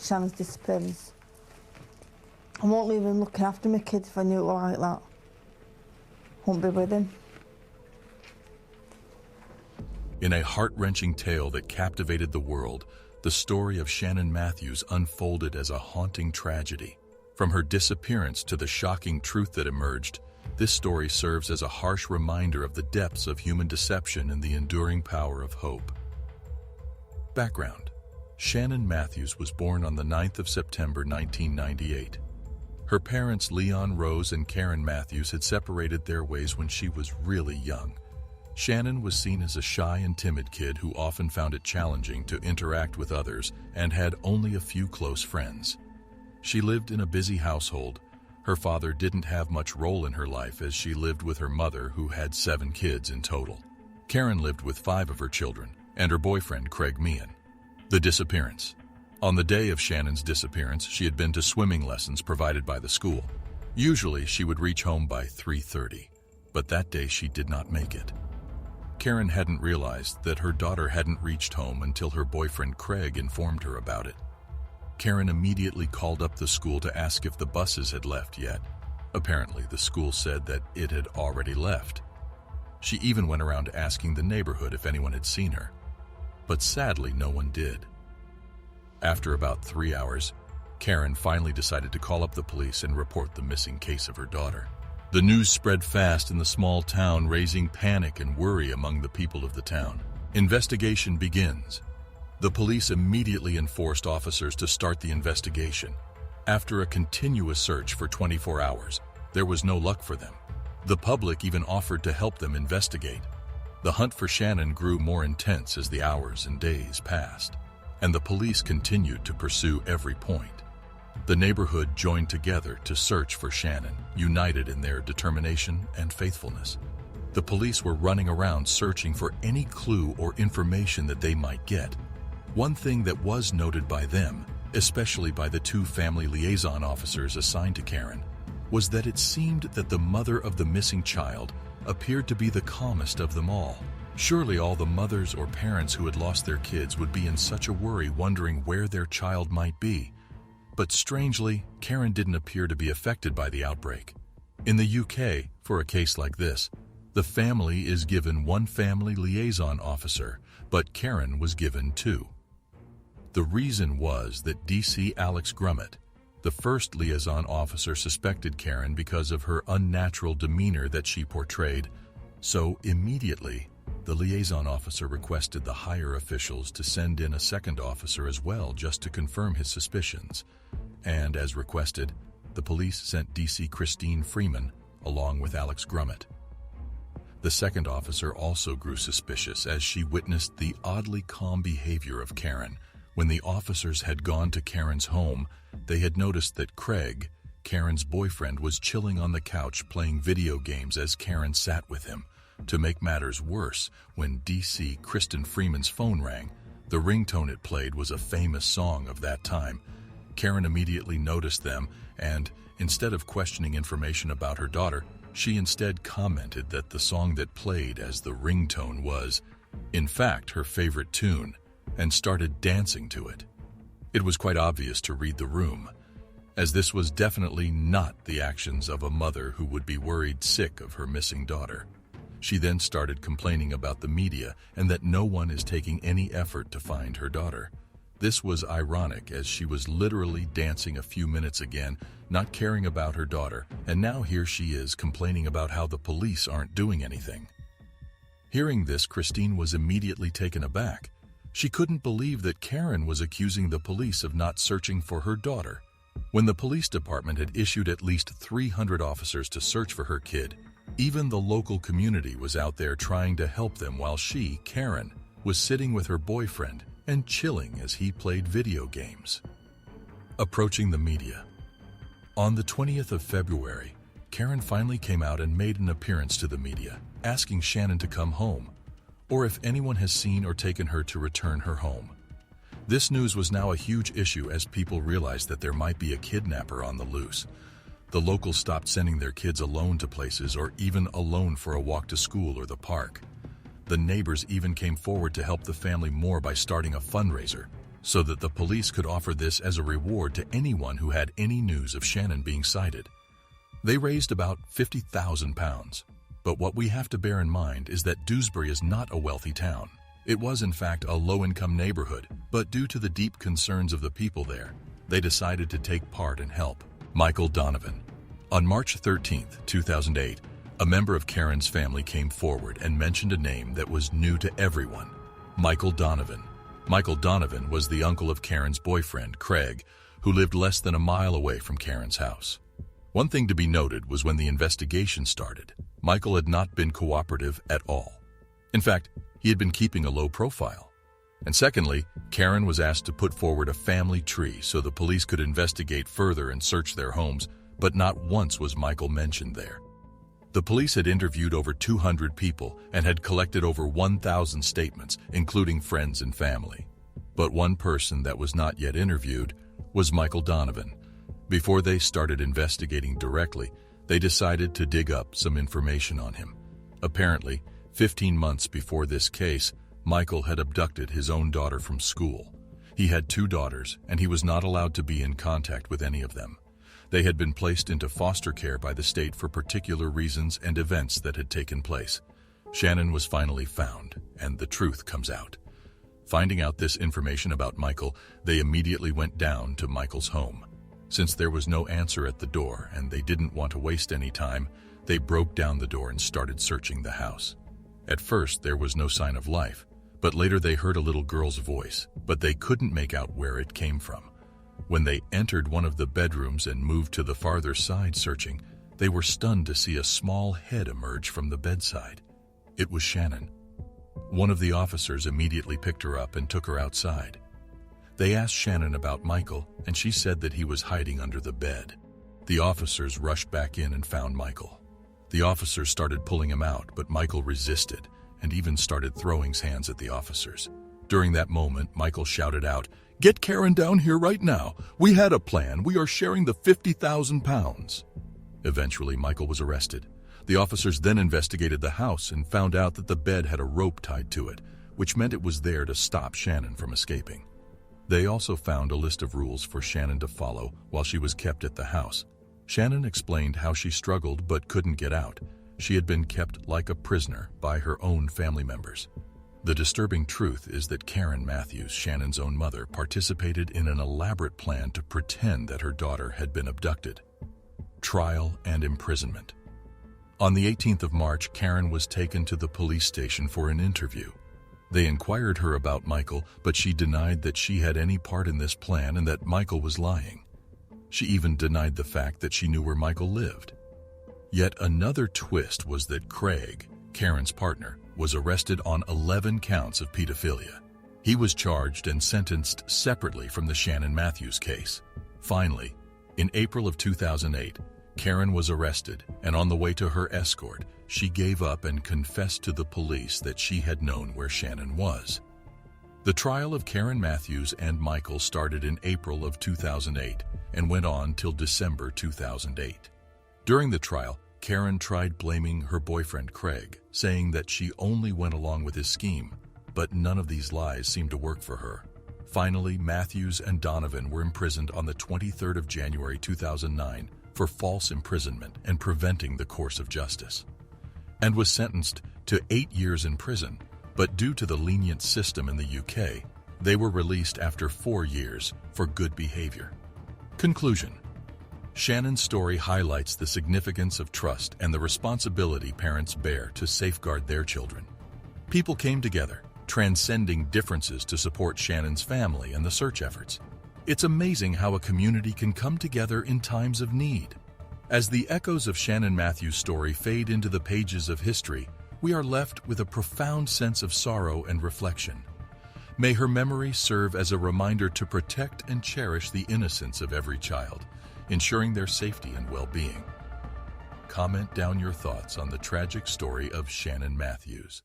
Shannon's disappearance. I won't leave him looking after my kids if I knew it were like that. Won't be with him. In a heart-wrenching tale that captivated the world, the story of Shannon Mathews unfolded as a haunting tragedy. From her disappearance to the shocking truth that emerged, this story serves as a harsh reminder of the depths of human deception and the enduring power of hope. Background: Shannon Mathews was born on the 9th of September 1998. Her parents, Leon Rose and Karen Mathews, had separated their ways when she was really young. Shannon was seen as a shy and timid kid who often found it challenging to interact with others and had only a few close friends. She lived in a busy household. Her father didn't have much role in her life as she lived with her mother, who had 7 kids in total. Karen lived with 5 of her children and her boyfriend, Craig Meehan. The disappearance. On the day of Shannon's disappearance, she had been to swimming lessons provided by the school. Usually, she would reach home by 3:30, but that day she did not make it. Karen hadn't realized that her daughter hadn't reached home until her boyfriend Craig informed her about it. Karen immediately called up the school to ask if the buses had left yet. Apparently, the school said that it had already left. She even went around asking the neighborhood if anyone had seen her, but sadly no one did. After about 3 hours, Karen finally decided to call up the police and report the missing case of her daughter. The news spread fast in the small town, raising panic and worry among the people of the town. Investigation begins. The police immediately enforced officers to start the investigation. After a continuous search for 24 hours, there was no luck for them. The public even offered to help them investigate. The hunt for Shannon grew more intense as the hours and days passed, and the police continued to pursue every point. The neighborhood joined together to search for Shannon, united in their determination and faithfulness. The police were running around searching for any clue or information that they might get. One thing that was noted by them, especially by the 2 family liaison officers assigned to Karen, was that it seemed that the mother of the missing child appeared to be the calmest of them all. Surely all the mothers or parents who had lost their kids would be in such a worry, wondering where their child might be. But strangely, Karen didn't appear to be affected by the outbreak. In the UK, for a case like this, the family is given 1 family liaison officer, but Karen was given 2. The reason was that DC Alex Grummett, the first liaison officer, suspected Karen because of her unnatural demeanor that she portrayed, so immediately the liaison officer requested the higher officials to send in a second officer as well, just to confirm his suspicions. And as requested, the police sent DC Christine Freeman along with Alex Grummett. The second officer also grew suspicious as she witnessed the oddly calm behavior of Karen. When the officers had gone to Karen's home, they had noticed that Craig, Karen's boyfriend, was chilling on the couch playing video games as Karen sat with him. To make matters worse, when DC Kristen Freeman's phone rang, the ringtone it played was a famous song of that time. Karen immediately noticed them, and instead of questioning information about her daughter, she instead commented that the song that played as the ringtone was, in fact, her favorite tune, and started dancing to it. It was quite obvious to read the room, as this was definitely not the actions of a mother who would be worried sick of her missing daughter. She then started complaining about the media and that no one is taking any effort to find her daughter. This was ironic, as she was literally dancing a few minutes again, not caring about her daughter, and now here she is complaining about how the police aren't doing anything. Hearing this, Christine was immediately taken aback. She couldn't believe that Karen was accusing the police of not searching for her daughter. When the police department had issued at least 300 officers to search for her kid, even the local community was out there trying to help them, while she, Karen, was sitting with her boyfriend and chilling as he played video games. Approaching the media. On the 20th of February, Karen finally came out and made an appearance to the media, asking Shannon to come home, or if anyone has seen or taken her to return her home. This news was now a huge issue as people realized that there might be a kidnapper on the loose. The locals stopped sending their kids alone to places, or even alone for a walk to school or the park. The neighbors even came forward to help the family more by starting a fundraiser, so that the police could offer this as a reward to anyone who had any news of Shannon being sighted. They raised about £50,000. But what we have to bear in mind is that Dewsbury is not a wealthy town. It was, in fact, a low-income neighborhood, but due to the deep concerns of the people there, they decided to take part and help. Michael Donovan. On March 13, 2008, a member of Karen's family came forward and mentioned a name that was new to everyone: Michael Donovan. Michael Donovan was the uncle of Karen's boyfriend, Craig, who lived less than a mile away from Karen's house. One thing to be noted was when the investigation started, Michael had not been cooperative at all. In fact, he had been keeping a low profile. And secondly, Karen was asked to put forward a family tree so the police could investigate further and search their homes, but not once was Michael mentioned there. The police had interviewed over 200 people and had collected over 1,000 statements, including friends and family. But one person that was not yet interviewed was Michael Donovan. Before they started investigating directly, they decided to dig up some information on him. Apparently, 15 months before this case, Michael had abducted his own daughter from school. He had 2 daughters, and he was not allowed to be in contact with any of them. They had been placed into foster care by the state for particular reasons and events that had taken place. Shannon was finally found, and the truth comes out. Finding out this information about Michael, they immediately went down to Michael's home. Since there was no answer at the door and they didn't want to waste any time, they broke down the door and started searching the house. At first, there was no sign of life, but later they heard a little girl's voice, but they couldn't make out where it came from. When they entered one of the bedrooms and moved to the farther side searching, they were stunned to see a small head emerge from the bedside. It was Shannon. One of the officers immediately picked her up and took her outside. They asked Shannon about Michael, and she said that he was hiding under the bed. The officers rushed back in and found Michael. The officers started pulling him out, but Michael resisted and even started throwing his hands at the officers. During that moment, Michael shouted out, "Get Karen down here right now. We had a plan. We are sharing the £50,000. Eventually, Michael was arrested. The officers then investigated the house and found out that the bed had a rope tied to it, which meant it was there to stop Shannon from escaping. They also found a list of rules for Shannon to follow while she was kept at the house. Shannon explained how she struggled but couldn't get out. She had been kept like a prisoner by her own family members. The disturbing truth is that Karen Mathews, Shannon's own mother, participated in an elaborate plan to pretend that her daughter had been abducted. Trial and imprisonment. On the 18th of March, Karen was taken to the police station for an interview. They inquired her about Michael, but she denied that she had any part in this plan and that Michael was lying. She even denied the fact that she knew where Michael lived. Yet another twist was that Craig, Karen's partner, was arrested on 11 counts of pedophilia. He was charged and sentenced separately from the Shannon Mathews case. Finally, in April of 2008, Karen was arrested, and on the way to her escort, she gave up and confessed to the police that she had known where Shannon was. The trial of Karen Mathews and Michael started in April of 2008 and went on till December 2008. During the trial, Karen tried blaming her boyfriend Craig, saying that she only went along with his scheme, but none of these lies seemed to work for her. Finally, Mathews and Donovan were imprisoned on the 23rd of January 2009 for false imprisonment and preventing the course of justice, and was sentenced to 8 years in prison, but due to the lenient system in the UK, they were released after 4 years for good behavior. Conclusion. Shannon's story highlights the significance of trust and the responsibility parents bear to safeguard their children. People came together, transcending differences to support Shannon's family and the search efforts. It's amazing how a community can come together in times of need. As the echoes of Shannon Mathews' story fade into the pages of history, we are left with a profound sense of sorrow and reflection. May her memory serve as a reminder to protect and cherish the innocence of every child, ensuring their safety and well-being. Comment down your thoughts on the tragic story of Shannon Mathews.